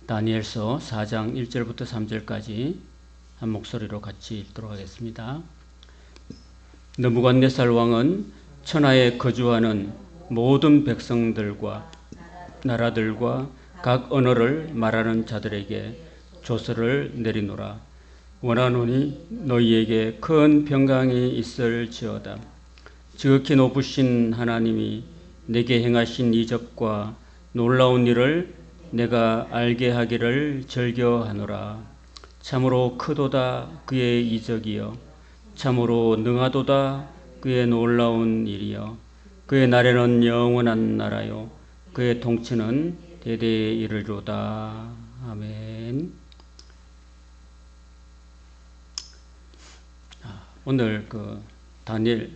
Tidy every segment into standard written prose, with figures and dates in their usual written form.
다니엘서 4장 1절부터 3절까지 한 목소리로 같이 읽도록 하겠습니다. 느부갓네살 왕은 천하에 거주하는 모든 백성들과 나라들과 각 언어를 말하는 자들에게 조서를 내리노라. 원하노니 너희에게 큰 평강이 있을지어다. 지극히 높으신 하나님이 내게 행하신 이적과 놀라운 일을 내가 알게 하기를 즐겨하노라. 참으로 크도다 그의 이적이여, 참으로 능하도다 그의 놀라운 일이여. 그의 나라는 영원한 나라요, 그의 통치는 대대에 이르리로다. 아멘. 오늘 다니엘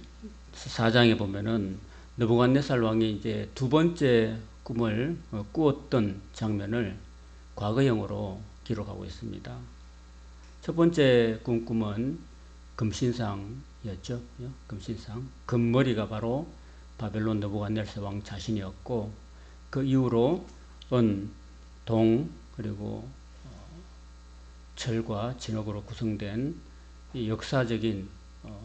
4장에 보면은 느부갓네살 왕이 이제 두 번째 꿈을 꾸었던 장면을 과거형으로 기록하고 있습니다. 첫 번째 꿈은 금신상이었죠. 금신상. 금머리가 바로 바벨론 느부갓네살 왕 자신이었고, 그 이후로 은, 동, 그리고 철과 진흙으로 구성된 이 역사적인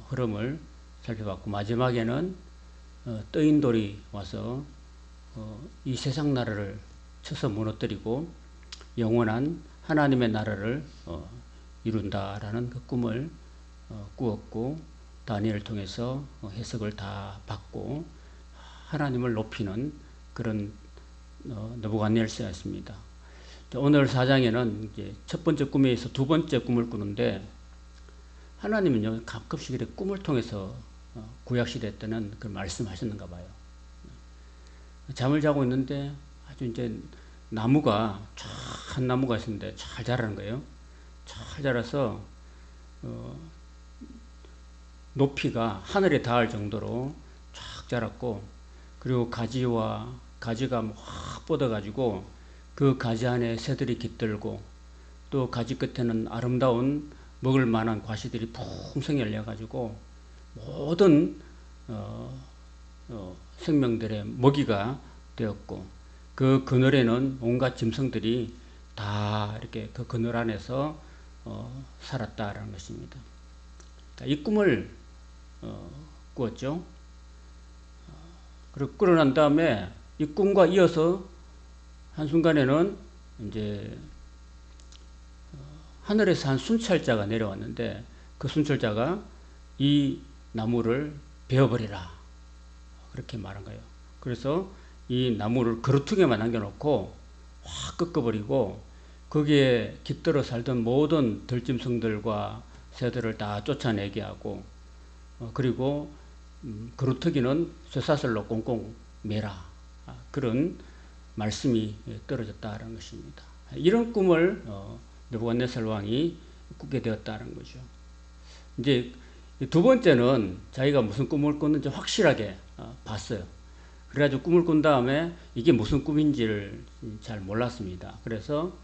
흐름을 살펴봤고, 마지막에는 떠인돌이 와서 이 세상 나라를 쳐서 무너뜨리고 영원한 하나님의 나라를 이룬다라는 그 꿈을 꾸었고, 다니엘을 통해서 해석을 다 받고 하나님을 높이는 그런 느부갓네살이었습니다. 오늘 4장에는 이제 첫 번째 꿈에 있어 두 번째 꿈을 꾸는데, 하나님은요 가끔씩 이렇게 꿈을 통해서 구약시대 때는 그 말씀하셨는가 봐요. 잠을 자고 있는데 아주 이제 나무가 한 나무가 있었는데 잘 자라는 거예요. 잘 자라서 높이가 하늘에 닿을 정도로 쫙 자랐고, 그리고 가지가 확 뻗어가지고 그 가지 안에 새들이 깃들고, 또 가지 끝에는 아름다운 먹을 만한 과실들이 풍성히 열려가지고 모든 생명들의 먹이가 되었고, 그 그늘에는 온갖 짐승들이 다 이렇게 그 그늘 안에서 살았다라는 것입니다. 이 꿈을 꾸었죠. 그리고 꾸고 난 다음에 이 꿈과 이어서 한순간에는 이제 하늘에서 한 순찰자가 내려왔는데, 그 순찰자가 이 나무를 베어버리라, 그렇게 말한 거예요. 그래서 이 나무를 그루퉁에만 남겨놓고 확 꺾어버리고, 거기에 깃들어 살던 모든 들짐승들과 새들을 다 쫓아내게 하고, 그리고 그루터기는 쇠사슬로 꽁꽁 매라, 그런 말씀이 떨어졌다는 것입니다. 이런 꿈을 느부갓네살 왕이 꾸게 되었다는 거죠. 이제 두 번째는 자기가 무슨 꿈을 꿨는지 확실하게 봤어요. 그래가지고 꿈을 꾼 다음에 이게 무슨 꿈인지를 잘 몰랐습니다. 그래서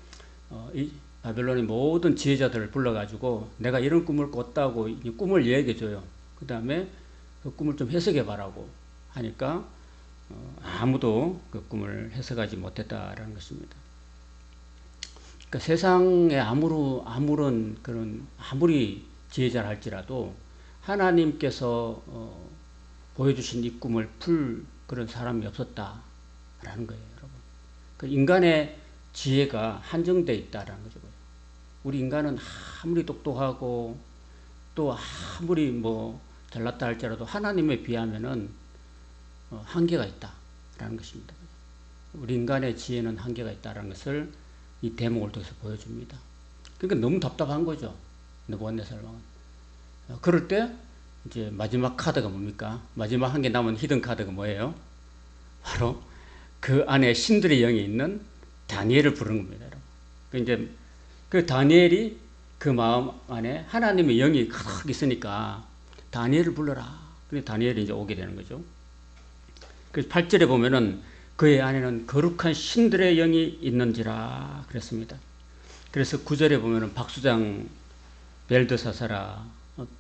이 바벨론의 모든 지혜자들을 불러가지고 내가 이런 꿈을 꿨다고 이 꿈을 얘기해줘요. 그 다음에 그 꿈을 좀 해석해 봐라고 하니까 아무도 그 꿈을 해석하지 못했다라는 것입니다. 그러니까 세상에 아무리 지혜자라 할지라도 하나님께서 보여주신 이 꿈을 풀 그런 사람이 없었다라는 거예요, 여러분. 그 인간의 지혜가 한정되어 있다라는 거죠. 우리 인간은 아무리 똑똑하고 또 아무리 잘났다 할지라도 하나님에 비하면은 한계가 있다라는 것입니다. 우리 인간의 지혜는 한계가 있다라는 것을 이 대목을 통해서 보여줍니다. 그러니까 너무 답답한 거죠, 느부갓네살 왕은. 그럴 때 이제 마지막 카드가 뭡니까? 마지막 한 개 남은 히든 카드가 뭐예요? 바로 그 안에 신들의 영이 있는 다니엘을 부르는 겁니다, 여러분. 이제 그 다니엘이 그 마음 안에 하나님의 영이 가득 있으니까 다니엘을 불러라. 그래서 다니엘이 이제 오게 되는 거죠. 그래서 8절에 보면은 그의 안에는 거룩한 신들의 영이 있는지라 그랬습니다. 그래서 9절에 보면은 박수장 벨드사사라,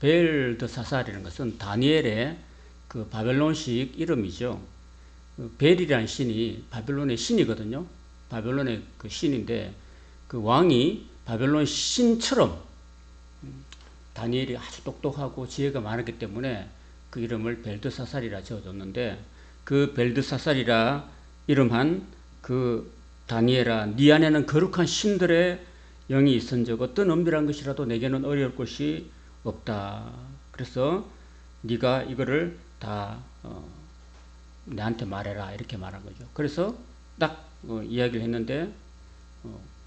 벨드사살이라는 것은 다니엘의 그 바벨론식 이름이죠. 벨이라는 신이 바벨론의 신이거든요. 바벨론의 그 신인데, 그 왕이 바벨론 신처럼 다니엘이 아주 똑똑하고 지혜가 많았기 때문에 그 이름을 벨드사살이라 지어줬는데, 그 벨드사살이라 이름한 그 다니엘아, 네 안에는 거룩한 신들의 영이 있은 적 어떤 은밀한 것이라도 내게는 어려울 것이 없다. 그래서 네가 이거를 다 내한테 말해라, 이렇게 말한 거죠. 그래서 딱 이야기를 했는데,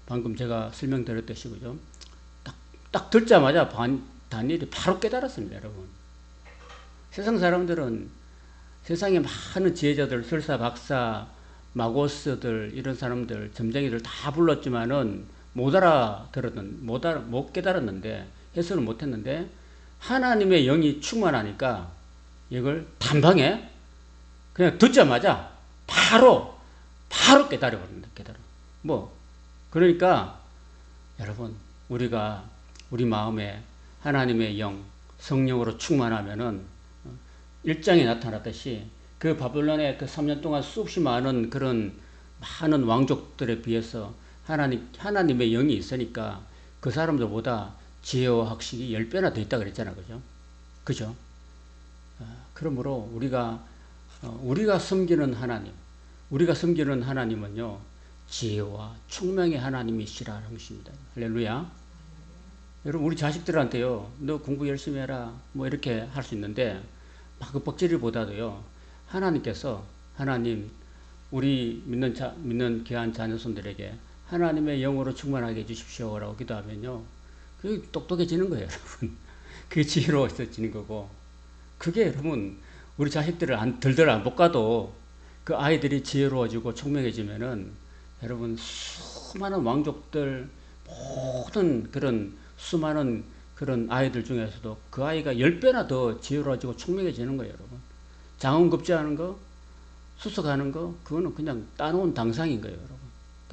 방금 제가 설명드렸듯이, 그죠? 딱 듣자마자 다니엘이 바로 깨달았습니다, 여러분. 세상 사람들은, 세상에 많은 지혜자들, 설사, 박사, 마고스들, 이런 사람들, 점쟁이들 다 불렀지만은 못 깨달았는데, 해석을 못 했는데, 하나님의 영이 충만하니까 이걸 단방에 그냥 듣자마자 바로 깨달아버린다, 그러니까 여러분, 우리가 우리 마음에 하나님의 영, 성령으로 충만하면은 1장에 나타났듯이 그 바벨론의 그 3년 동안 수없이 많은 그런 많은 왕족들에 비해서 하나님의 영이 있으니까 그 사람들보다 지혜와 학식이 10배나 더 있다 그랬잖아. 그죠? 그러므로 우리가 섬기는 하나님은요, 지혜와 총명의 하나님이시라는 것입니다. 할렐루야. 여러분, 우리 자식들한테요, 너 공부 열심히 해라, 뭐 이렇게 할 수 있는데, 막 그 뻑질이보다도요, 하나님, 우리 믿는 귀한 자녀손들에게 하나님의 영으로 충만하게 해주십시오라고 기도하면요, 그게 똑똑해지는 거예요, 여러분. 그게 지혜로워지는 거고, 그게 여러분, 우리 자식들을 덜덜 안 볶아도 그 아이들이 지혜로워지고 총명해지면은, 여러분, 수많은 왕족들, 모든 그런 수많은 그런 아이들 중에서도 그 아이가 10배나 더 지혜로워지고 총명해지는 거예요, 여러분. 장원급제하는 거, 수석하는 거, 그거는 그냥 따놓은 당상인 거예요, 여러분.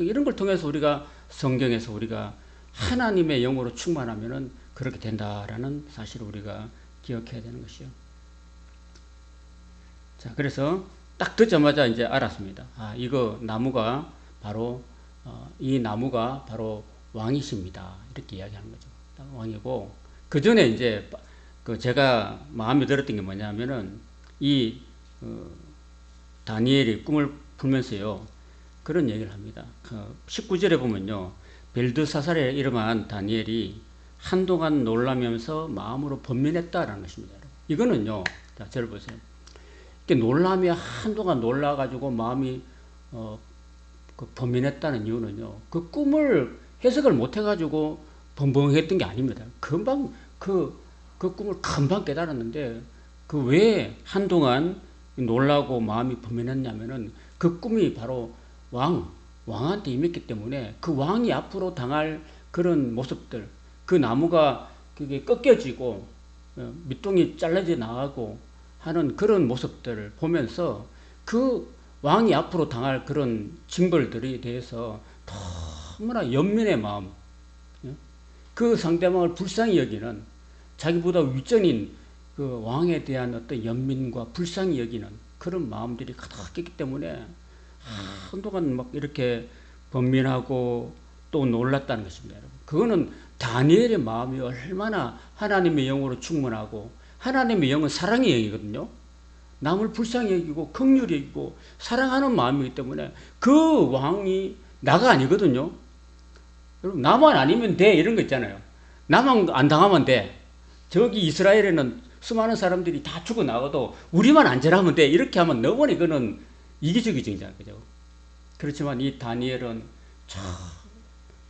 이런 걸 통해서 우리가 성경에서 우리가 하나님의 영으로 충만하면은 그렇게 된다라는 사실을 우리가 기억해야 되는 것이요. 자, 그래서 딱 듣자마자 이제 알았습니다. 이거 나무가 바로 이 나무가 바로 왕이십니다. 이렇게 이야기하는 거죠. 왕이고, 그 전에 이제 제가 마음에 들었던 게 뭐냐면은 다니엘이 꿈을 풀면서요, 그런 얘기를 합니다. 19절에 보면요, 벨드사살의 이름한 다니엘이 한동안 놀라면서 마음으로 번민했다라는 것입니다. 이거는요, 자, 저를 보세요. 놀라며 한동안 놀라가지고 마음이 번민했다는 이유는요, 그 꿈을 해석을 못해가지고 번벙했던 게 아닙니다. 금방 그 꿈을 금방 깨달았는데, 그 왜 한동안 놀라고 마음이 번민했냐면은 그 꿈이 바로 왕한테 임했기 때문에 그 왕이 앞으로 당할 그런 모습들, 그 나무가 그게 꺾여지고 밑동이 잘라져 나가고 하는 그런 모습들을 보면서 그 왕이 앞으로 당할 그런 징벌들에 대해서 너무나 연민의 마음, 그 상대방을 불쌍히 여기는, 자기보다 윗전인 그 왕에 대한 어떤 연민과 불쌍히 여기는 그런 마음들이 가득했기 때문에 한동안 막 이렇게 번민하고 또 놀랐다는 것입니다, 여러분. 그거는 다니엘의 마음이 얼마나 하나님의 영으로 충만하고, 하나님의 영은 사랑의 영이거든요. 남을 불쌍히 여기고 긍휼히 여기고 사랑하는 마음이기 때문에 그 왕이 나가 아니거든요. 여러분, 나만 아니면 돼, 이런 거 있잖아요. 나만 안 당하면 돼. 저기 이스라엘에는 수많은 사람들이 다 죽어 나가도 우리만 안전하면 돼, 이렇게 하면 너무나 이거는 이기적이잖아요, 그죠? 그렇지만 이 다니엘은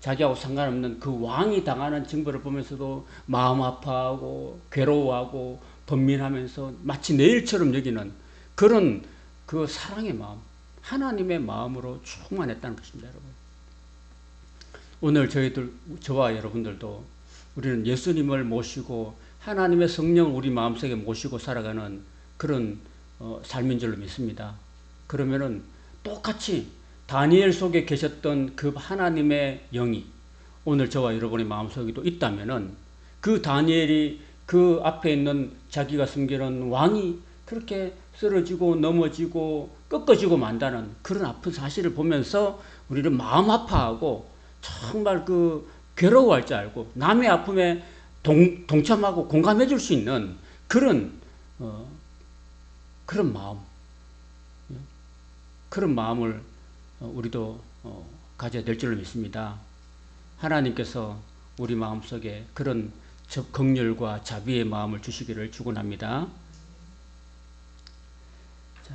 자기하고 상관없는 그 왕이 당하는 징벌을 보면서도 마음 아파하고 괴로워하고 번민하면서 마치 내 일처럼 여기는 그런 그 사랑의 마음, 하나님의 마음으로 충만했다는 것입니다, 여러분. 오늘 저와 여러분들도 우리는 예수님을 모시고 하나님의 성령을 우리 마음속에 모시고 살아가는 그런 삶인 줄로 믿습니다. 그러면은 똑같이 다니엘 속에 계셨던 그 하나님의 영이 오늘 저와 여러분의 마음속에도 있다면은, 그 다니엘이 그 앞에 있는 자기가 섬기는 왕이 그렇게 쓰러지고 넘어지고 꺾어지고 만다는 그런 아픈 사실을 보면서 우리는 마음 아파하고 정말 그 괴로워할 줄 알고 남의 아픔에 동참하고 공감해 줄 수 있는 그런 그런 마음, 그런 마음을 우리도 가져야 될 줄로 믿습니다. 하나님께서 우리 마음속에 그런 긍휼과 자비의 마음을 주시기를 축원합니다.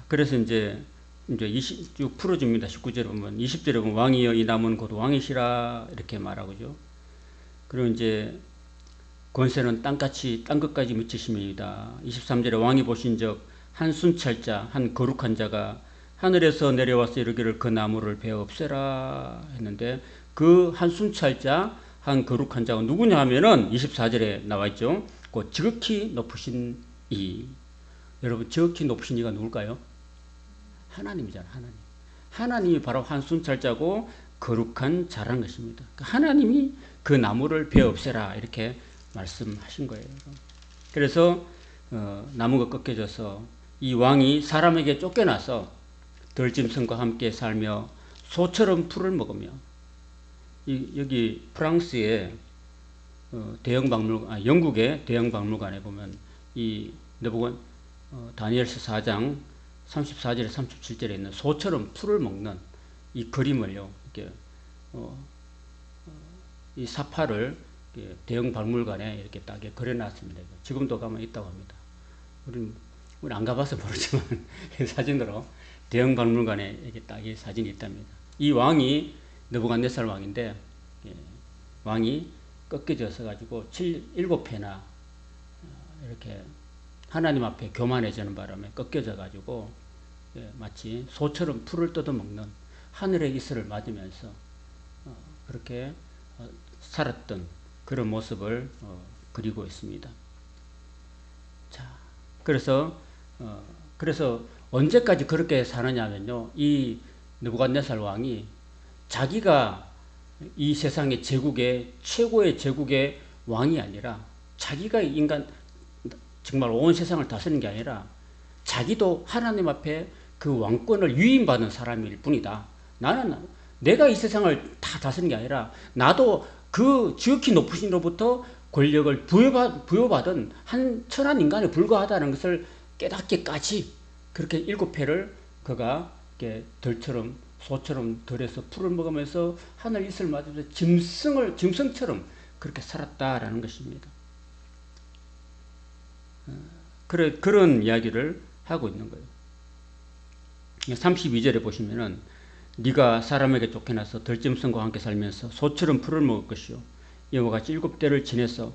그래서 이제 20쭉 풀어줍니다. 19절에 보면 20절에 보면 왕이여 이 남은 곧 왕이시라 이렇게 말하고죠. 그리고 이제 권세는 땅끝까지 미치심이다. 23절에 왕이 보신 적 한 순찰자 한 거룩한 자가 하늘에서 내려와서 이르기를 그 나무를 베어 없애라 했는데 그 한 순찰자 한 거룩한 자가 누구냐 하면은 24절에 나와 있죠. 그 지극히 높으신 이. 여러분 지극히 높으신 이가 누굴까요? 하나님이잖아요. 하나님이 바로 한 순찰자고 거룩한 자라는 것입니다. 하나님이 그 나무를 베어 없애라 이렇게 말씀하신 거예요. 그래서 나무가 꺾여져서 이 왕이 사람에게 쫓겨나서 들짐승과 함께 살며 소처럼 풀을 먹으며 여기 프랑스의 영국의 대형 박물관에 보면 이 다니엘서 4장 34절에 37절에 있는 소처럼 풀을 먹는 이 그림을요, 이렇게 이 사파를 대형 박물관에 이렇게 딱 그려놨습니다. 지금도 가면 있다고 합니다. 우리 안 가봐서 모르지만 사진으로 대형 박물관에 이렇게 딱 이 사진이 있답니다. 이 왕이 느부갓네살 왕인데 왕이 꺾여져서 가지고 7회나 이렇게 하나님 앞에 교만해지는 바람에 꺾여져 가지고 마치 소처럼 풀을 뜯어먹는 하늘의 이슬을 맞으면서 그렇게 살았던 그런 모습을 그리고 있습니다. 자, 그래서 언제까지 그렇게 사느냐면요, 이 느부갓네살 왕이 자기가 이 세상의 제국의 최고의 제국의 왕이 아니라 자기가 인간 정말 온 세상을 다스리는 게 아니라 자기도 하나님 앞에 그 왕권을 위임받은 사람일 뿐이다. 나는 내가 이 세상을 다 다스리는 게 아니라 나도 그 지극히 높으신로부터 권력을 부여받은 한 천한 인간에 불과하다는 것을 깨닫기까지 그렇게 7회를 그가 들처럼 소처럼 들에서 풀을 먹으면서 하늘 이슬을 맞으면서 짐승처럼 그렇게 살았다라는 것입니다. 그런 이야기를 하고 있는 거예요. 32절에 보시면은 네가 사람에게 쫓겨나서 들짐승과 함께 살면서 소처럼 풀을 먹을 것이요 이와 같이 7대를 지내서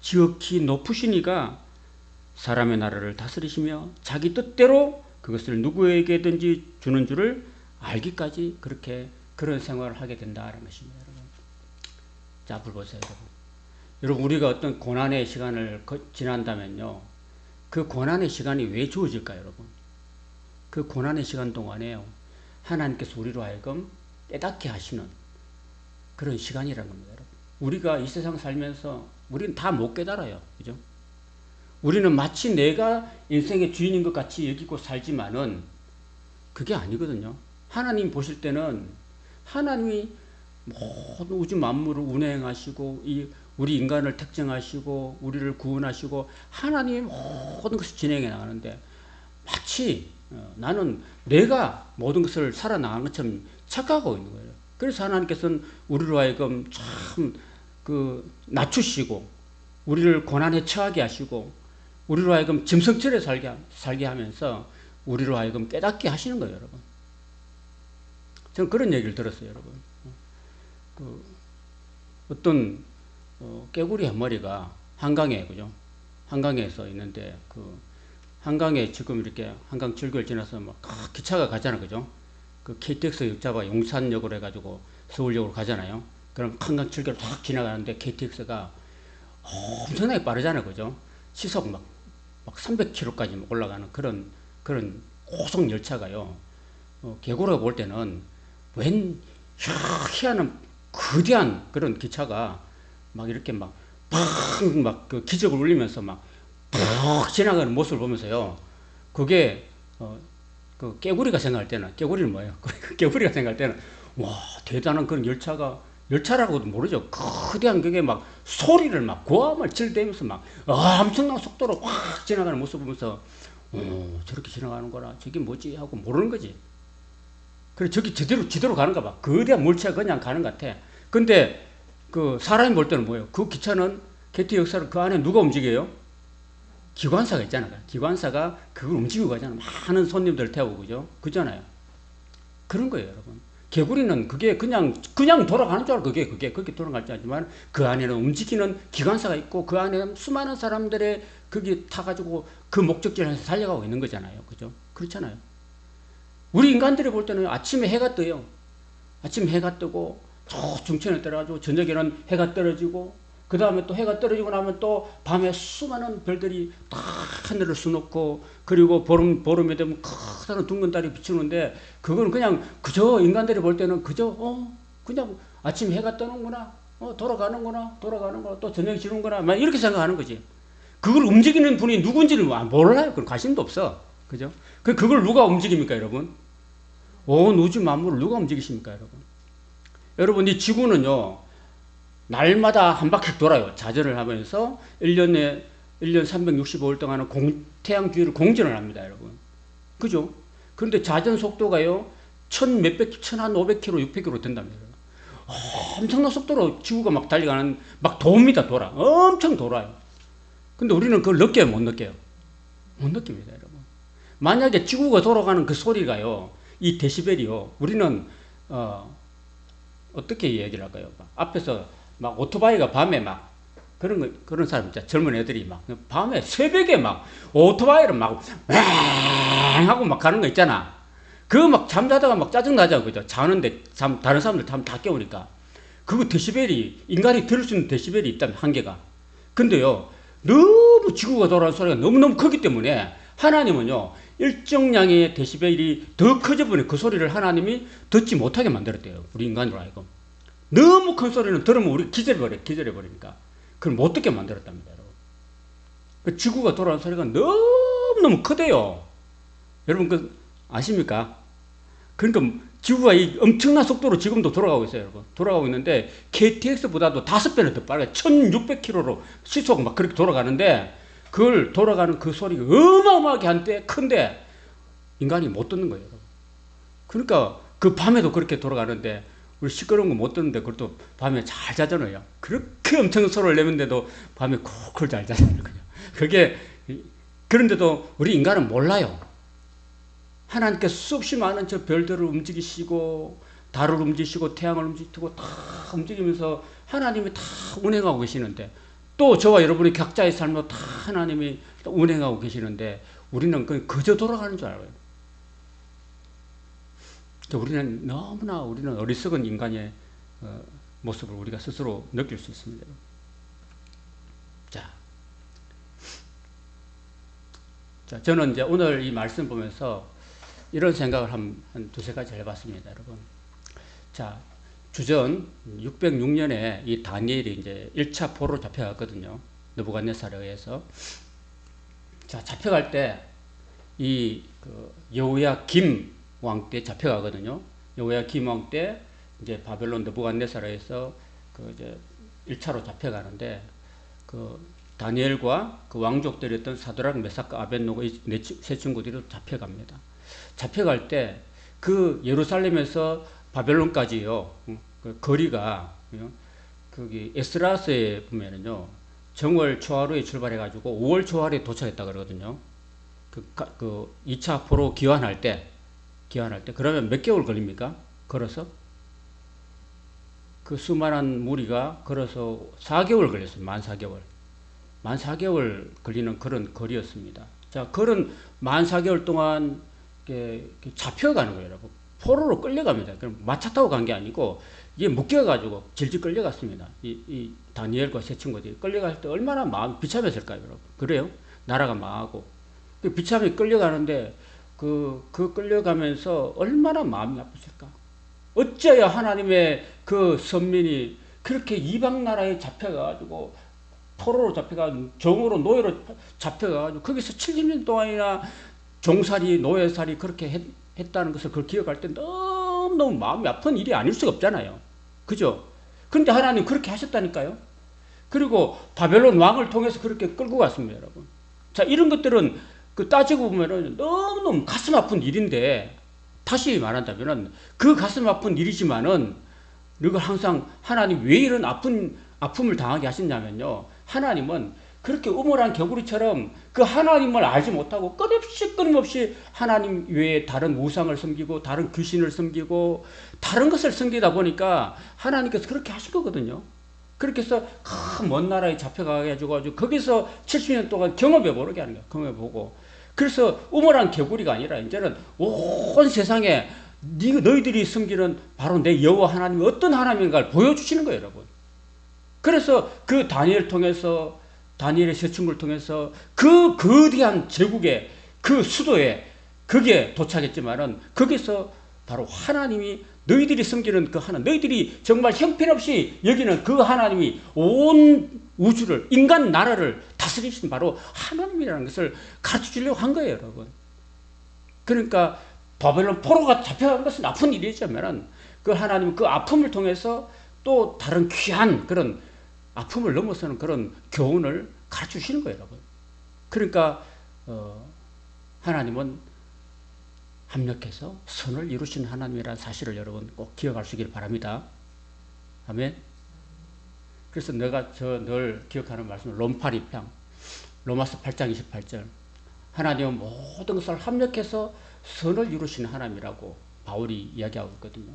지극히 높으신 이가 사람의 나라를 다스리시며 자기 뜻대로 그것을 누구에게든지 주는 줄을 알기까지 그런 생활을 하게 된다라는 것입니다. 여러분. 자, 앞을 보세요. 여러분 우리가 어떤 고난의 시간을 지난다면요, 그 고난의 시간이 왜 주어질까요? 여러분, 그 고난의 시간 동안에요, 하나님께서 우리로 하여금 깨닫게 하시는 그런 시간이라는 겁니다. 여러분. 우리가 이 세상 살면서 우리는 다 못 깨달아요. 그죠? 우리는 마치 내가 인생의 주인인 것 같이 여기고 살지만은 그게 아니거든요. 하나님 보실 때는 하나님이 모든 우주 만물을 운행하시고 우리 인간을 특정하시고 우리를 구원하시고 하나님이 모든 것을 진행해 나가는데 마치 나는 내가 모든 것을 살아나가는 것처럼 착각하고 있는 거예요. 그래서 하나님께서는 우리로 하여금 참 낮추시고 우리를 고난에 처하게 하시고 우리로 하여금 짐승처럼 살게 하면서 우리로 하여금 깨닫게 하시는 거예요, 여러분. 저는 그런 얘기를 들었어요, 여러분. 어떤 깨구리 한 마리가 한강에, 그죠? 한강에서 있는데 한강에 지금 이렇게 한강 출구를 지나서 막 기차가 가잖아, 그죠? 그 KTX 역자가 용산역으로 해가지고 서울역으로 가잖아요. 그럼 한강 출구를 딱 지나가는데 KTX가 엄청나게 빠르잖아요, 그죠? 시속 막 300km까지 올라가는 그런 고속 열차가요. 개구리가 볼 때는 웬 희한한 거대한 그런 기차가 막 이렇게 그 기적을 울리면서 푹 지나가는 모습을 보면서요. 그게 깨구리가 생각할 때는, 깨구리는 뭐예요? 깨구리가 생각할 때는 와, 대단한 그런 열차가 열차라고도 모르죠. 거대한 그게 막 소리를 막 고함을 질대면서 막 엄청난 속도로 확 지나가는 모습 보면서 저렇게 지나가는구나. 저게 뭐지 하고 모르는 거지. 그래 저기 지대로 가는가 봐. 거대한 물체가 그냥 가는 것 같아. 근데 그 사람이 볼 때는 뭐예요? 그 기차는 개티 역사를 그 안에 누가 움직여요? 기관사가 있잖아. 기관사가 그걸 움직이고 가잖아. 많은 손님들 태우고 그죠? 그잖아요. 그런 거예요, 여러분. 개구리는 그게 그냥 돌아가는 줄 알고 그게 그렇게 돌아갈 줄 알지만 그 안에는 움직이는 기관사가 있고 그 안에는 수많은 사람들의 거기 타가지고 그 목적지에서 달려가고 있는 거잖아요. 그죠? 그렇잖아요. 우리 인간들이 볼 때는 아침에 해가 떠요. 아침에 해가 뜨고 저 중천에 떠가지고 저녁에는 해가 떨어지고 그 다음에 또 해가 떨어지고 나면 또 밤에 수많은 별들이 다 하늘을 수놓고 그리고 보름이 되면 커다란 둥근 달이 비추는데 그거는 그냥 그저 인간들이 볼 때는 그저 그냥 아침에 해가 뜨는구나 돌아가는구나 또 저녁이 지는구나 막 이렇게 생각하는 거지. 그걸 움직이는 분이 누군지는 몰라요. 그건 관심도 없어. 그죠? 그걸 누가 움직입니까, 여러분? 온 우주 만물을 누가 움직이십니까, 여러분? 여러분, 이 지구는요, 날마다 한 바퀴 돌아요. 자전을 하면서 1년 365일 동안은 태양 주위를 공전을 합니다, 여러분. 그죠? 그런데 자전 속도가요, 1500km, 600km 된답니다. 엄청난 속도로 지구가 막 달려가는, 막 돕니다, 돌아. 엄청 돌아요. 근데 우리는 그걸 느껴요, 못 느껴요? 못 느낍니다, 여러분. 만약에 지구가 돌아가는 그 소리가요, 이 데시벨이요, 우리는, 어떻게 얘기를 할까요? 앞에서 막 오토바이가 밤에 막 그런 사람 있잖아. 젊은 애들이 막 밤에 새벽에 막 오토바이를 막 하고 막 가는 거 있잖아. 그거 막 잠자다가 막 짜증나죠. 그죠? 자는데 다른 사람들 다 깨우니까. 그거 데시벨이 인간이 들을 수 있는 데시벨이 있다면 한계가. 근데요. 너무 지구가 돌아가는 소리가 너무너무 크기 때문에 하나님은요. 일정량의 데시벨이 더 커져버린 그 소리를 하나님이 듣지 못하게 만들었대요. 우리 인간으로 하여금. 너무 큰 소리는 들으면 우리 기절해버리니까. 그걸 못 듣게 만들었답니다, 여러분. 그 지구가 돌아가는 소리가 너무너무 크대요. 여러분, 그, 아십니까? 그러니까 지구가 이 엄청난 속도로 지금도 돌아가고 있어요, 여러분. 돌아가고 있는데, KTX보다도 5배는 더 빨라요. 1600km로 시속 막 그렇게 돌아가는데, 그걸 돌아가는 그 소리가 어마어마하게 한데, 큰데, 인간이 못 듣는 거예요, 여러분. 그러니까 그 밤에도 그렇게 돌아가는데, 우리 시끄러운 거 못 듣는데 그것도 밤에 잘 자잖아요. 그렇게 엄청 소리를 내는데도 밤에 쿨쿨 잘 자잖아요. 그게 그런데도 우리 인간은 몰라요. 하나님께서 수없이 많은 저 별들을 움직이시고 달을 움직이시고 태양을 움직이고 다 움직이면서 하나님이 다 운행하고 계시는데 또 저와 여러분이 각자의 삶으로 다 하나님이 운행하고 계시는데 우리는 그저 돌아가는 줄 알아요. 우리는 어리석은 인간의 모습을 우리가 스스로 느낄 수 있습니다. 자, 저는 이제 오늘 이 말씀 보면서 이런 생각을 한 두세 가지 해봤습니다, 여러분. 자, 주전 606년에 이 다니엘이 이제 1차 포로로 잡혀갔거든요. 느부갓네살에 의해서. 자, 잡혀갈 때 이 여호야김 왕 때 잡혀가거든요. 여호야김 왕 때 이제 바벨론 느부갓네살에서 이제 1차로 잡혀가는데 그 다니엘과 그 왕족들이었던 사드락, 메삭과 아벳노고 이 세 친구들이 잡혀갑니다. 잡혀갈 때 그 예루살렘에서 바벨론까지요. 그 거리가 거기 에스라스에 보면은요. 정월 초하루에 출발해가지고 5월 초하루에 도착했다 그러거든요. 그 2차 포로 귀환할 때 그러면 몇 개월 걸립니까? 걸어서? 그 수많은 무리가 걸어서 4개월 걸렸어요. 만 4개월 걸리는 그런 거리였습니다. 자, 그런 만 4개월 동안 잡혀가는 거예요, 여러분. 포로로 끌려갑니다. 그럼 마차 타고 간 게 아니고 이게 묶여가지고 질질 끌려갔습니다. 이 다니엘과 세 친구들이 끌려갈 때 얼마나 마음이 비참했을까요, 여러분? 그래요? 나라가 망하고 비참히 끌려가는데 그 끌려가면서 얼마나 마음이 아프실까? 어째야 하나님의 그 선민이 그렇게 이방 나라에 잡혀가지고 포로로 잡혀가 종으로 노예로 잡혀가지고 거기서 70년 동안이나 종살이 노예살이 그렇게 했다는 것을 그걸 기억할 때 너무너무 마음이 아픈 일이 아닐 수가 없잖아요. 그죠? 그런데 하나님 그렇게 하셨다니까요. 그리고 바벨론 왕을 통해서 그렇게 끌고 갔습니다, 여러분. 자, 이런 것들은 그 따지고 보면은 너무너무 가슴 아픈 일인데, 다시 말한다면은 그 가슴 아픈 일이지만은 이걸 항상 하나님 왜 이런 아픔을 당하게 하셨냐면요. 하나님은 그렇게 음울한 개구리처럼 그 하나님을 알지 못하고 끊임없이 하나님 외에 다른 우상을 섬기고 다른 귀신을 섬기고 다른 것을 섬기다 보니까 하나님께서 그렇게 하실 거거든요. 그렇게 해서 먼 나라에 잡혀가가지고 거기서 70년 동안 경험해보게 하는 거예요. 경험해보고. 그래서 음울한 개구리가 아니라 이제는 온 세상에 너희들이 섬기는 바로 내 여호와 하나님이 어떤 하나님인가를 보여주시는 거예요, 여러분. 그래서 그 다니엘을 통해서, 다니엘의 세 친구를 통해서 그 거대한 제국의 그 수도에 거기에 도착했지만은 거기서 바로 하나님이 너희들이 섬기는 그 하나님, 너희들이 정말 형편없이 여기는 그 하나님이 온 우주를, 인간 나라를 다스리신 바로 하나님이라는 것을 가르쳐 주려고 한 거예요, 여러분. 그러니까 바벨론 포로가 잡혀간 것은 아픈 일이지만은 그 하나님은 그 아픔을 통해서 또 다른 귀한 그런 아픔을 넘어서는 그런 교훈을 가르쳐 주시는 거예요, 여러분. 그러니까 하나님은 합력해서 선을 이루신 하나님이라는 사실을 여러분 꼭 기억할 수 있기를 바랍니다. 아멘. 그래서 내가 늘 기억하는 말씀, 롬파리평, 로마서 8장 28절. 하나님은 모든 것을 합력해서 선을 이루신 하나님이라고 바울이 이야기하고 있거든요.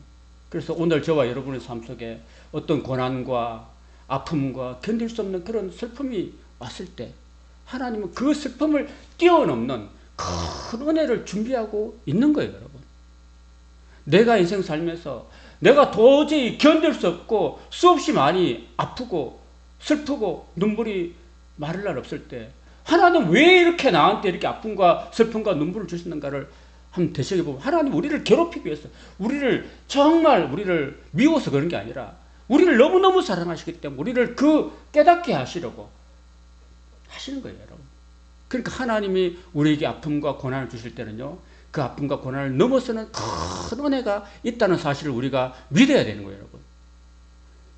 그래서 오늘 저와 여러분의 삶 속에 어떤 고난과 아픔과 견딜 수 없는 그런 슬픔이 왔을 때 하나님은 그 슬픔을 뛰어넘는 큰 은혜를 준비하고 있는 거예요, 여러분. 내가 인생 살면서 내가 도저히 견딜 수 없고 수없이 많이 아프고 슬프고 눈물이 마를 날 없을 때 하나님 왜 이렇게 나한테 이렇게 아픔과 슬픔과 눈물을 주시는가를 한번 되새겨보면 하나님 우리를 괴롭히기 위해서, 우리를 미워서 그런 게 아니라 우리를 너무너무 사랑하시기 때문에 우리를 깨닫게 하시려고 하시는 거예요, 여러분. 그러니까 하나님이 우리에게 아픔과 고난을 주실 때는요, 그 아픔과 고난을 넘어서는 큰 은혜가 있다는 사실을 우리가 믿어야 되는 거예요, 여러분.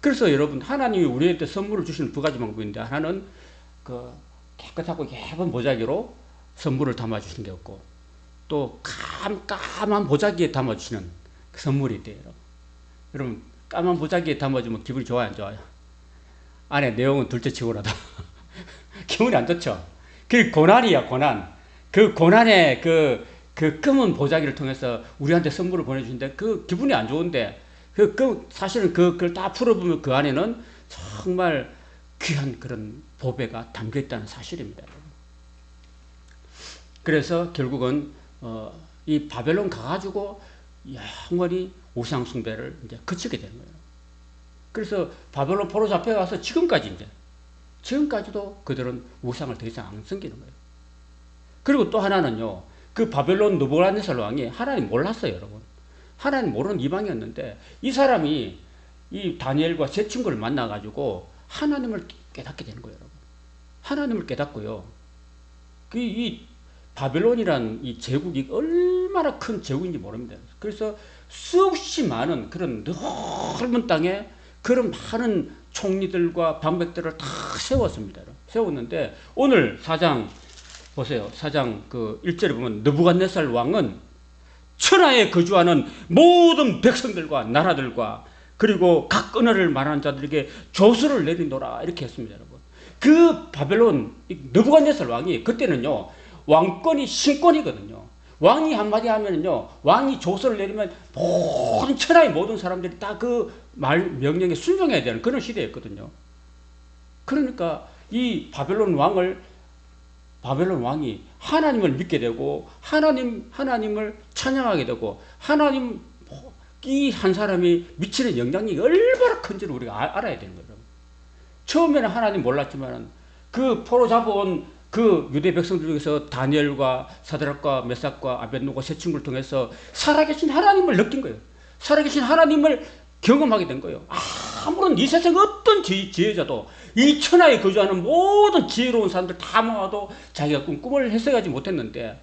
그래서 여러분, 하나님이 우리한테 선물을 주시는 두 가지 방법인데, 하나는 그 깨끗하고 예쁜 보자기로 선물을 담아주시는 게 없고, 또 까만 보자기에 담아주시는 그 선물이 있대요, 여러분. 여러분, 까만 보자기에 담아주면 기분이 좋아요, 안 좋아요? 안에 내용은 둘째 치고라도 기분이 안 좋죠? 그 고난이야, 고난. 그 고난의 그 검은 보자기를 통해서 우리한테 선물을 보내주는데 그 기분이 안 좋은데 사실은 그걸 다 풀어보면 그 안에는 정말 귀한 그런 보배가 담겨 있다는 사실입니다. 그래서 결국은 이 바벨론 가가지고 영원히 우상 숭배를 이제 그치게 되는 거예요. 그래서 바벨론 포로 잡혀가서 지금까지도 그들은 우상을 더 이상 안 섬기는 거예요. 그리고 또 하나는요, 그 바벨론 느부갓네살 왕이 하나님 몰랐어요, 여러분. 하나님 모르는 이방이었는데 이 사람이 이 다니엘과 세 친구를 만나가지고 하나님을 깨닫게 되는 거예요, 여러분. 하나님을 깨닫고요. 이 바벨론이란 이 제국이 얼마나 큰 제국인지 모릅니다. 그래서 수없이 많은 그런 넓은 땅에 그런 많은 총리들과 방백들을 다 세웠습니다. 세웠는데 오늘 4장 보세요. 4장 그 1절에 보면 느부갓네살 왕은 천하에 거주하는 모든 백성들과 나라들과 그리고 각 언어를 말하는 자들에게 조서를 내리노라 이렇게 했습니다, 여러분. 그 바벨론 느부갓네살 왕이 그때는요, 왕권이 신권이거든요. 왕이 한마디 하면은요, 왕이 조서를 내리면 모든 천하의 모든 사람들이 다 그 말 명령에 순종해야 되는 그런 시대였거든요. 그러니까 이 바벨론 왕이 하나님을 믿게 되고 하나님을 찬양하게 되고 하나님 이 한 사람이 미치는 영향력이 얼마나 큰지를 우리가 알아야 되는 거예요. 처음에는 하나님 몰랐지만 그 포로 잡아온 그 유대 백성들 중에서 다니엘과 사드락과 메삭과 아벳노고 세 친구를 통해서 살아계신 하나님을 느낀 거예요. 살아계신 하나님을 경험하게 된 거예요. 아무런 이 세상 어떤 지혜자도 이 천하에 거주하는 모든 지혜로운 사람들 다 모아도 자기가 꿈을 해석하지 못했는데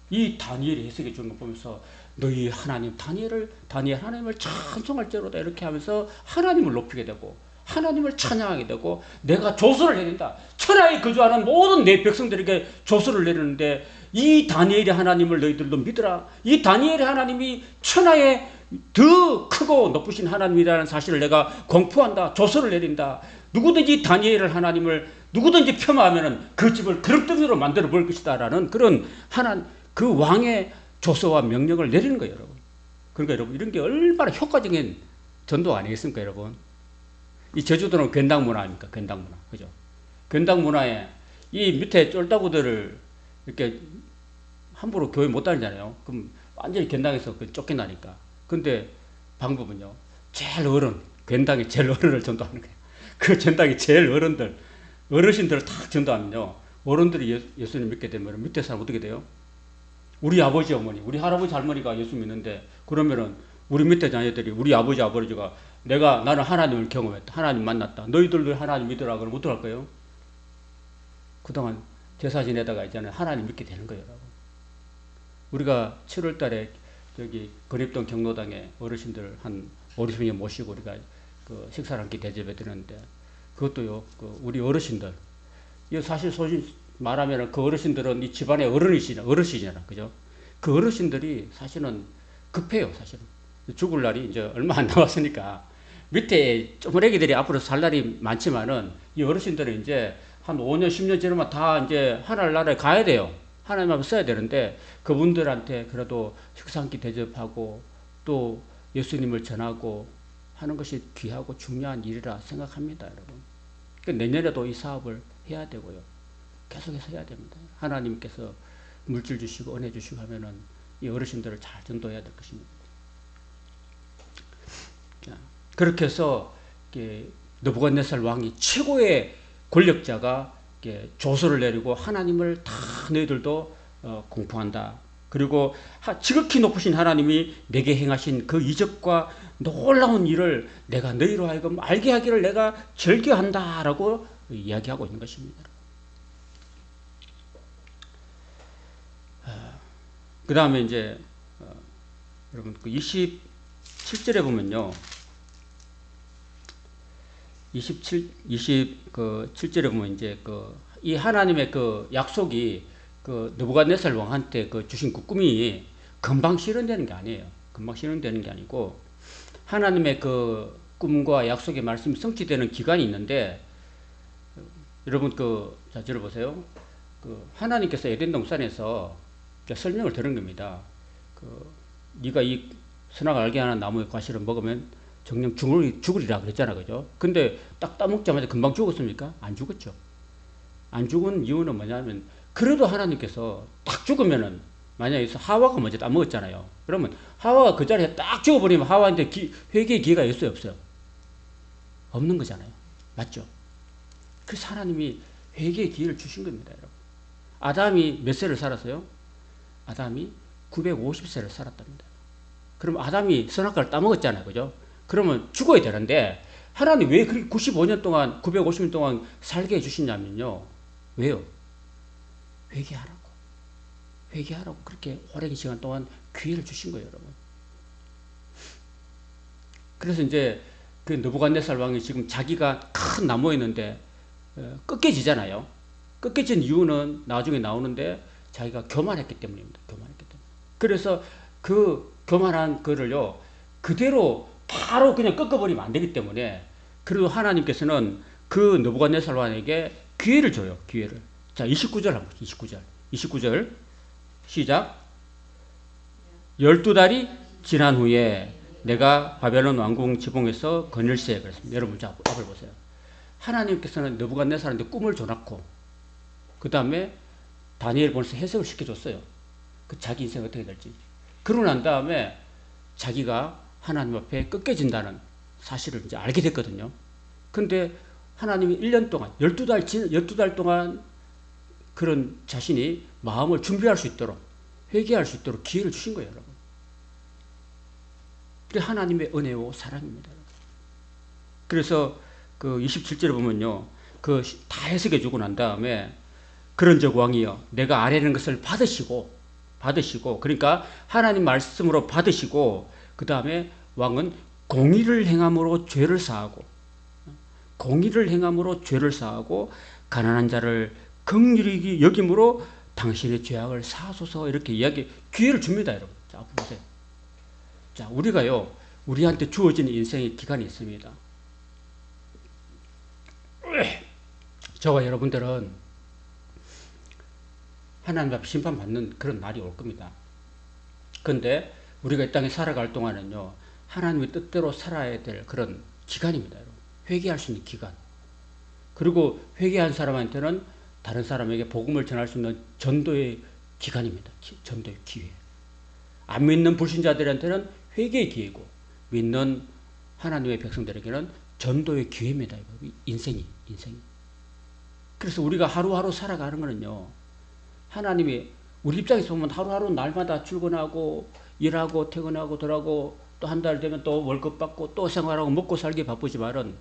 이 다니엘이 해석해 주는 거 보면서 너희 하나님 다니엘 하나님을 찬송할지로다 이렇게 하면서 하나님을 높이게 되고 하나님을 찬양하게 되고 내가 조서를 내린다. 천하에 거주하는 모든 내 백성들에게 조서를 내리는데 이 다니엘의 하나님을 너희들도 믿으라. 이 다니엘의 하나님이 천하에 더 크고 높으신 하나님이라는 사실을 내가 공포한다. 조서를 내린다. 누구든지 다니엘의 하나님을 누구든지 폄하하면 그 집을 그릇더미로 만들어 볼 것이다라는 그런 그 왕의 조서와 명령을 내리는 거예요, 여러분. 그러니까 여러분 이런 게 얼마나 효과적인 전도 아니겠습니까, 여러분? 이 제주도는 괜당 문화입니까? 괜당 문화. 그죠? 괜당 문화에 이 밑에 쫄다구들을 이렇게 함부로 교회 못 다니잖아요. 그럼 완전히 괜당에서 쫓겨나니까. 근데 방법은요. 제일 어른, 괜당이 제일 어른을 전도하는 거예요. 그 괜당이 제일 어르신들을 탁 전도하면요. 어른들이 예수님 믿게 되면 밑에 사람 어떻게 돼요? 우리 아버지, 어머니, 우리 할아버지, 할머니가 예수 믿는데 그러면은 우리 밑에 자녀들이 우리 아버지, 아버지가 나는 하나님을 경험했다. 하나님 만났다. 너희들도 하나님 믿으라 그러면 어떡할 거예요? 그동안 제사 지내다가 이제는 하나님 믿게 되는 거예요, 여러분. 우리가 7월 달에 여기 건입동 경로당에 어르신들 한 5, 60명 모시고 우리가 그 식사를 한 끼 대접해 드렸는데 그것도요, 우리 어르신들. 이 사실 소신 말하면 그 어르신들은 이 집안의 어르신이잖아. 그죠? 그 어르신들이 사실은 급해요, 사실은. 죽을 날이 이제 얼마 안 남았으니까. 밑에 쪼무레기들이 앞으로 살 날이 많지만은 이 어르신들은 이제 한 5년, 10년 지나면 다 이제 하늘나라에 가야 돼요. 하나님 앞에 써야 되는데 그분들한테 그래도 식사 한 끼 대접하고 또 예수님을 전하고 하는 것이 귀하고 중요한 일이라 생각합니다, 여러분. 그러니까 내년에도 이 사업을 해야 되고요. 계속해서 해야 됩니다. 하나님께서 물질 주시고 은혜 주시고 하면은 이 어르신들을 잘 전도해야 될 것입니다. 그렇게 해서 느부갓네살 왕이 최고의 권력자가 조서를 내리고 하나님을 다 너희들도 공포한다. 그리고 지극히 높으신 하나님이 내게 행하신 그 이적과 놀라운 일을 내가 너희로 하여금 알게 하기를 내가 절개한다라고 이야기하고 있는 것입니다. 그 다음에 이제 여러분 그 27절에 보면요. 27절에 보면 이제 이 하나님의 그 약속이 그 느부갓네살 왕한테 주신 그 꿈이 금방 실현되는 게 아니에요. 금방 실현되는 게 아니고 하나님의 그 꿈과 약속의 말씀이 성취되는 기간이 있는데 여러분 자 들어보세요. 하나님께서 에덴 동산에서 설명을 들은 겁니다. 네가 이 선악을 알게 하는 나무의 과실을 먹으면 정령 죽으리라 그랬잖아, 그죠? 근데 딱 따먹자마자 금방 죽었습니까? 안 죽었죠. 안 죽은 이유는 뭐냐면 그래도 하나님께서 딱 죽으면은 만약에 하와가 먼저 따먹었잖아요. 그러면 하와가 그 자리에 딱 죽어버리면 하와한테 회개의 기회가 있어요, 없어요? 없는 거잖아요. 맞죠? 그래서 하나님이 회개의 기회를 주신 겁니다, 여러분. 아담이 몇 세를 살았어요? 아담이 950세를 살았답니다. 그럼 아담이 선악과를 따먹었잖아요, 그죠? 그러면 죽어야 되는데 하나님 왜 그렇게 95년 동안 950년 동안 살게 해주시냐면요. 왜요? 회개하라고 그렇게 오랜 시간 동안 기회를 주신 거예요, 여러분. 그래서 이제 그 느부갓네살 왕이 지금 자기가 큰 나무에 있는데 꺾여지잖아요. 꺾여진 이유는 나중에 나오는데 자기가 교만했기 때문입니다. 교만했기 때문에. 그래서 그 교만한 거를요 그대로 바로 그냥 꺾어버리면 안 되기 때문에 그래도 하나님께서는 그 느부갓네살 왕에게 기회를 줘요. 기회를. 자, 29절 한번 29절 시작. 12달이 지난 후에 내가 바벨론 왕궁 지붕에서 거닐세 그랬습니다. 여러분 자 앞을 보세요. 하나님께서는 느부갓네살한테 꿈을 줘놨고 그 다음에 다니엘 보내서 해석을 시켜줬어요. 그 자기 인생 어떻게 될지. 그러고 난 다음에 자기가 하나님 앞에 꺾여진다는 사실을 이제 알게 됐거든요. 근데 하나님이 1년 동안 12달 동안 그런 자신이 마음을 준비할 수 있도록 회개할 수 있도록 기회를 주신 거예요, 여러분. 그게 하나님의 은혜와 사랑입니다. 그래서 그 27절에 보면요. 다 해석해 주고 난 다음에 그런즉 왕이여 내가 아뢰는 것을 받으시고 받으시고, 그러니까 하나님 말씀으로 받으시고, 그 다음에 왕은 공의를 행함으로 죄를 사하고, 공의를 행함으로 죄를 사하고, 가난한 자를 긍휼히 여김으로 당신의 죄악을 사하소서, 이렇게 기회를 줍니다, 여러분. 자, 보세요. 자, 우리가요, 우리한테 주어진 인생의 기간이 있습니다. 저와 여러분들은 하나님 앞에 심판받는 그런 날이 올 겁니다. 그런데 우리가 이 땅에 살아갈 동안은요, 하나님의 뜻대로 살아야 될 그런 기간입니다, 여러분. 회개할 수 있는 기간. 그리고 회개한 사람한테는 다른 사람에게 복음을 전할 수 있는 전도의 기간입니다. 전도의 기회. 안 믿는 불신자들한테는 회개의 기회고, 믿는 하나님의 백성들에게는 전도의 기회입니다. 인생이. 그래서 우리가 하루하루 살아가는 거는요, 하나님이 우리 입장에서 보면 하루하루 날마다 출근하고 일하고 퇴근하고 돌아가고 또 한 달 되면 또 월급 받고 또 생활하고 먹고 살기 바쁘지만은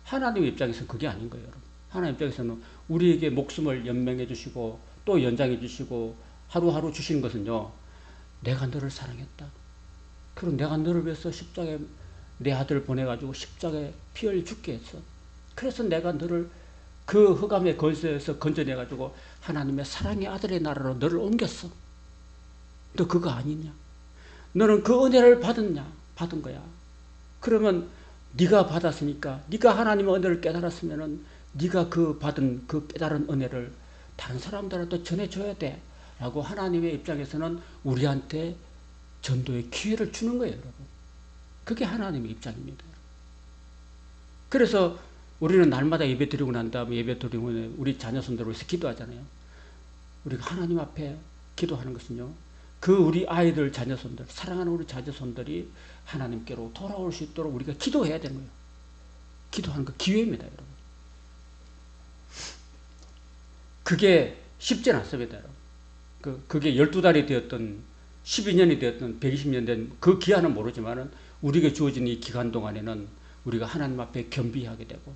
하나님의 입장에서는 그게 아닌 거예요, 여러분. 하나님 입장에서는 우리에게 목숨을 연명해 주시고 또 연장해 주시고 하루하루 주시는 것은요, 내가 너를 사랑했다. 그리고 내가 너를 위해서 십자가에 내 아들을 보내가지고 십자가에 피 흘려 죽게 했어. 그래서 내가 너를 그 흑암의 권세에서 건져내가지고 하나님의 사랑의 아들의 나라로 너를 옮겼어. 너 그거 아니냐? 너는 그 은혜를 받은 거야. 그러면 네가 받았으니까, 네가 하나님의 은혜를 깨달았으면은 네가 그 받은 그 깨달은 은혜를 다른 사람들한테 전해줘야 돼. 라고 하나님의 입장에서는 우리한테 전도의 기회를 주는 거예요, 여러분. 그게 하나님의 입장입니다. 그래서 우리는 날마다 예배 드리고 난 다음에 예배 드리고 우리 자녀손들을 위해서 기도하잖아요. 우리가 하나님 앞에 기도하는 것은요, 그 우리 아이들, 자녀손들, 사랑하는 우리 자녀손들이 하나님께로 돌아올 수 있도록 우리가 기도해야 되는 거예요. 기도하는 거 기회입니다, 여러분. 그게 쉽지는 않습니다, 여러분. 그게 12달이 되었던 12년이 되었던 120년 된 그 기한은 모르지만은 우리에게 주어진 이 기간 동안에는 우리가 하나님 앞에 겸비하게 되고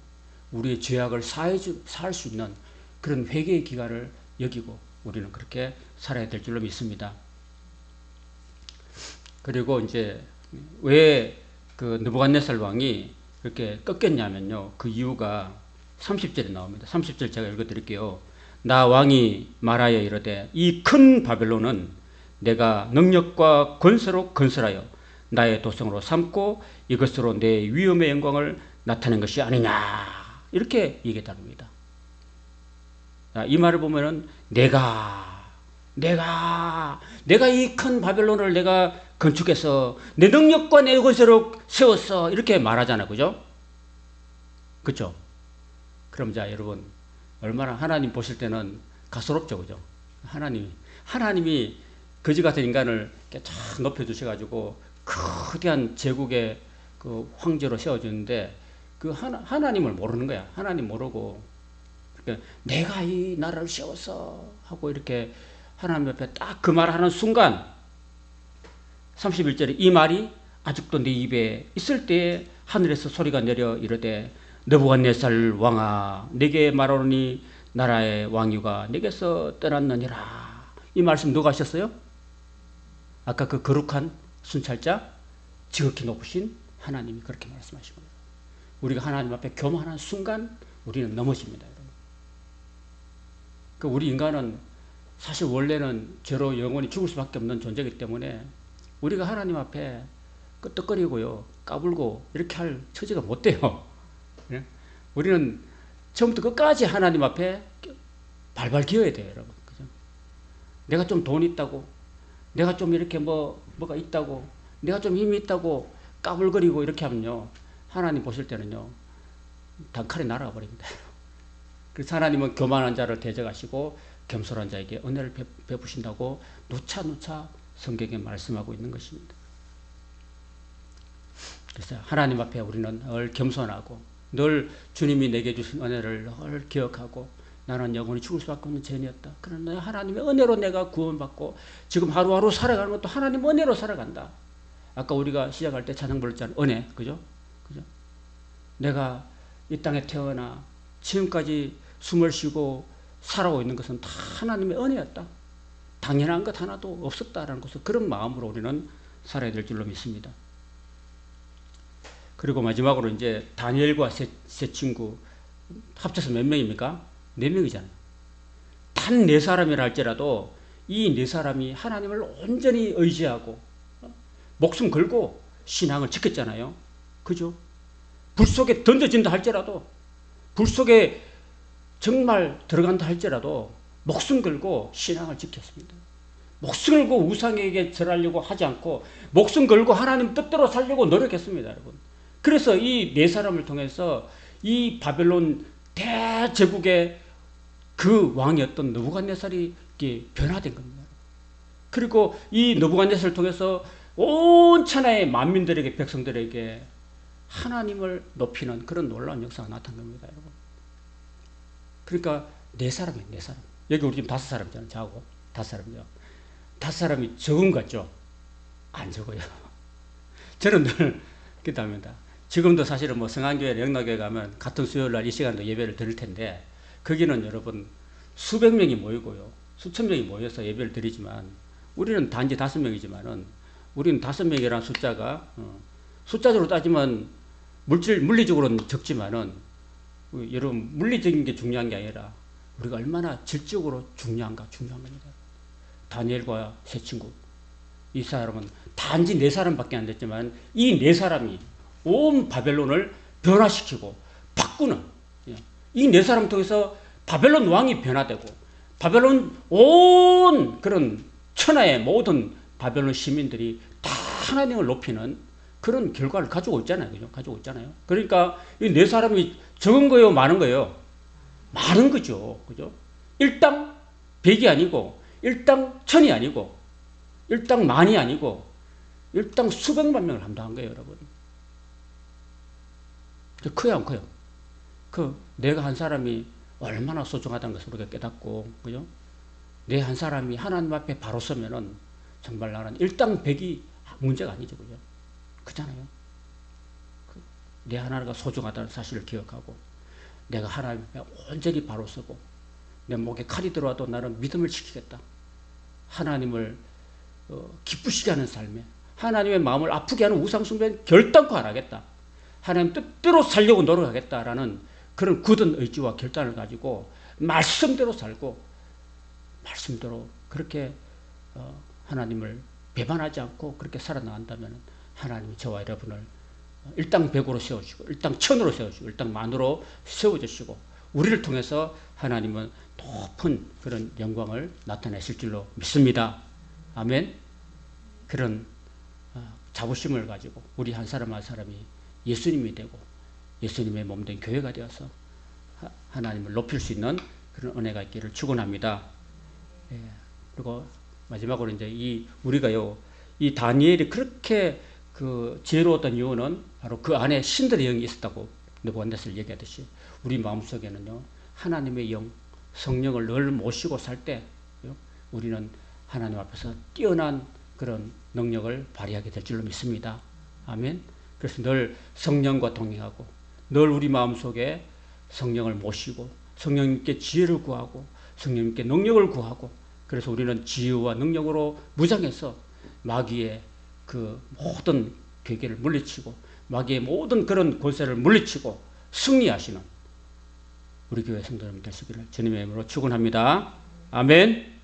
우리의 죄악을 사할 수 있는 그런 회개의 기간을 여기고 우리는 그렇게 살아야 될 줄로 믿습니다. 그리고 이제 왜 그 느부갓네살 왕이 그렇게 꺾였냐면요, 그 이유가 30절에 나옵니다. 30절 제가 읽어드릴게요. 나 왕이 말하여 이르되 이 큰 바벨론은 내가 능력과 권세로 건설하여 나의 도성으로 삼고 이것으로 내 위엄의 영광을 나타낸 것이 아니냐, 이렇게 얘기했답니다. 이 말을 보면은 내가 이 큰 바벨론을 내가 건축해서 내 능력과 내 권세로 세웠어, 이렇게 말하잖아요, 그죠? 그죠? 그럼 자, 여러분, 얼마나 하나님 보실 때는 가소롭죠, 그죠? 하나님이 거지 같은 인간을 이렇게 쫙 높여주셔가지고 거대한 제국의 그 황제로 세워주는데 그 하나님을 모르는 거야. 하나님 모르고, 그러니까 내가 이 나라를 세웠어 하고 이렇게 하나님 옆에 딱 그 말 하는 순간 31절에 이 말이 아직도 네 입에 있을 때에 하늘에서 소리가 내려 이르되 느부갓네살 왕아, 내게 말하노니 나라의 왕위가 내게서 떠났느니라. 이 말씀 누가 하셨어요? 아까 그 거룩한 순찰자, 지극히 높으신 하나님이 그렇게 말씀하시고, 우리가 하나님 앞에 교만한 순간 우리는 넘어집니다, 여러분. 우리 인간은 사실 원래는 죄로 영원히 죽을 수밖에 없는 존재이기 때문에 우리가 하나님 앞에 끄떡거리고요, 까불고 이렇게 할 처지가 못 돼요. 우리는 처음부터 끝까지 하나님 앞에 발발 기어야 돼요, 여러분. 그죠? 내가 좀 돈 있다고, 내가 좀 이렇게 뭐가 있다고, 내가 좀 힘이 있다고 까불거리고 이렇게 하면요, 하나님 보실 때는요, 단칼에 날아가 버립니다. 그래서 하나님은 교만한 자를 대적하시고 겸손한 자에게 은혜를 베푸신다고 누차 성경에 말씀하고 있는 것입니다. 그래서 하나님 앞에 우리는 늘 겸손하고 늘 주님이 내게 주신 은혜를 늘 기억하고, 나는 영원히 죽을 수밖에 없는 죄인이었다. 그러나 하나님의 은혜로 내가 구원받고 지금 하루하루 살아가는 것도 하나님 은혜로 살아간다. 아까 우리가 시작할 때 찬양 불렀잖아요. 은혜, 그죠? 내가 이 땅에 태어나 지금까지 숨을 쉬고 살아오고 있는 것은 다 하나님의 은혜였다. 당연한 것 하나도 없었다라는 것을 그런 마음으로 우리는 살아야 될 줄로 믿습니다. 그리고 마지막으로 이제 다니엘과 세 친구 합쳐서 몇 명입니까? 4명이잖아요. 단 4사람이라 할지라도 이 4사람이 하나님을 온전히 의지하고 목숨 걸고 신앙을 지켰잖아요. 그죠? 불 속에 던져진다 할지라도, 불 속에 정말 들어간다 할지라도 목숨 걸고 신앙을 지켰습니다. 목숨 걸고 우상에게 절하려고 하지 않고 목숨 걸고 하나님 뜻대로 살려고 노력했습니다, 여러분. 그래서 이 4사람을 통해서 이 바벨론 대제국의 그 왕이었던 느부갓네살이 변화된 겁니다. 그리고 이 느부갓네살을 통해서 온 천하의 만민들에게, 백성들에게 하나님을 높이는 그런 놀라운 역사가 나타난 겁니다, 여러분. 그러니까 4사람이에요, 4사람. 여기 우리 지금 5사람이잖아요, 저하고 5사람이죠. 5사람이 적은 것 같죠? 안 적어요. 저는 늘 기도합니다. 지금도 사실은 뭐 성안교회, 영락교회 가면 같은 수요일 날 이 시간도 예배를 드릴 텐데, 거기는 여러분 수백 명이 모이고요, 수천 명이 모여서 예배를 드리지만, 우리는 단지 5명이지만은, 우리는 5명이라는 숫자가 숫자적으로 따지면 물리적으로는 적지만은, 여러분 물리적인 게 중요한 게 아니라 우리가 얼마나 질적으로 중요한가, 중요한 겁니다. 다니엘과 세 친구, 이 사람은 단지 4사람밖에 안 됐지만 이 4사람이 온 바벨론을 변화시키고 바꾸는, 이 4사람 통해서 바벨론 왕이 변화되고 바벨론 온 그런 천하의 모든 바벨론 시민들이 다 하나님을 높이는 그런 결과를 가지고 있잖아요. 그죠? 가지고 있잖아요. 그러니까 이 4사람이 적은 거예요, 많은 거예요? 많은 거죠. 그죠? 일당 100이 아니고, 일당 1000이 아니고, 일당 만이 아니고, 일당 수백만 명을 함당한 거예요, 여러분. 커요, 안 커요? 내가 한 사람이 얼마나 소중하다는 것을 우리가 깨닫고, 그죠? 내 한 사람이 하나님 앞에 바로 서면은 정말 나는 일당 100이 문제가 아니죠, 그죠? 그잖아요. 내 하나가 소중하다는 사실을 기억하고, 내가 하나님 앞에 온전히 바로 서고, 내 목에 칼이 들어와도 나는 믿음을 지키겠다. 하나님을 기쁘시게 하는 삶에, 하나님의 마음을 아프게 하는 우상숭배는 결단코 안 하겠다. 하나님 뜻대로 살려고 노력하겠다라는 그런 굳은 의지와 결단을 가지고 말씀대로 살고, 말씀대로 그렇게 하나님을 배반하지 않고 그렇게 살아나간다면 하나님이 저와 여러분을 일당 100으로 세워주시고, 일당 1000으로 세워주시고, 일당 만으로 세워주시고, 우리를 통해서 하나님은 높은 그런 영광을 나타내실 줄로 믿습니다. 아멘. 그런 자부심을 가지고 우리 한 사람 한 사람이 예수님이 되고 예수님의 몸된 교회가 되어서 하나님을 높일 수 있는 그런 은혜가 있기를 축원합니다. 그리고 마지막으로 이제 우리가요, 이 다니엘이 그렇게 지혜로웠던 이유는 바로 그 안에 신들의 영이 있었다고 느부갓네살 얘기하듯이 우리 마음속에는요, 하나님의 영, 성령을 늘 모시고 살 때 우리는 하나님 앞에서 뛰어난 그런 능력을 발휘하게 될 줄로 믿습니다. 아멘. 그래서 늘 성령과 동행하고, 늘 우리 마음속에 성령을 모시고 성령님께 지혜를 구하고 성령님께 능력을 구하고, 그래서 우리는 지혜와 능력으로 무장해서 마귀의 그 모든 괴계를 물리치고 마귀의 모든 그런 권세를 물리치고 승리하시는 우리 교회 성도님 되시기를 주님의 이름으로 축원합니다. 아멘.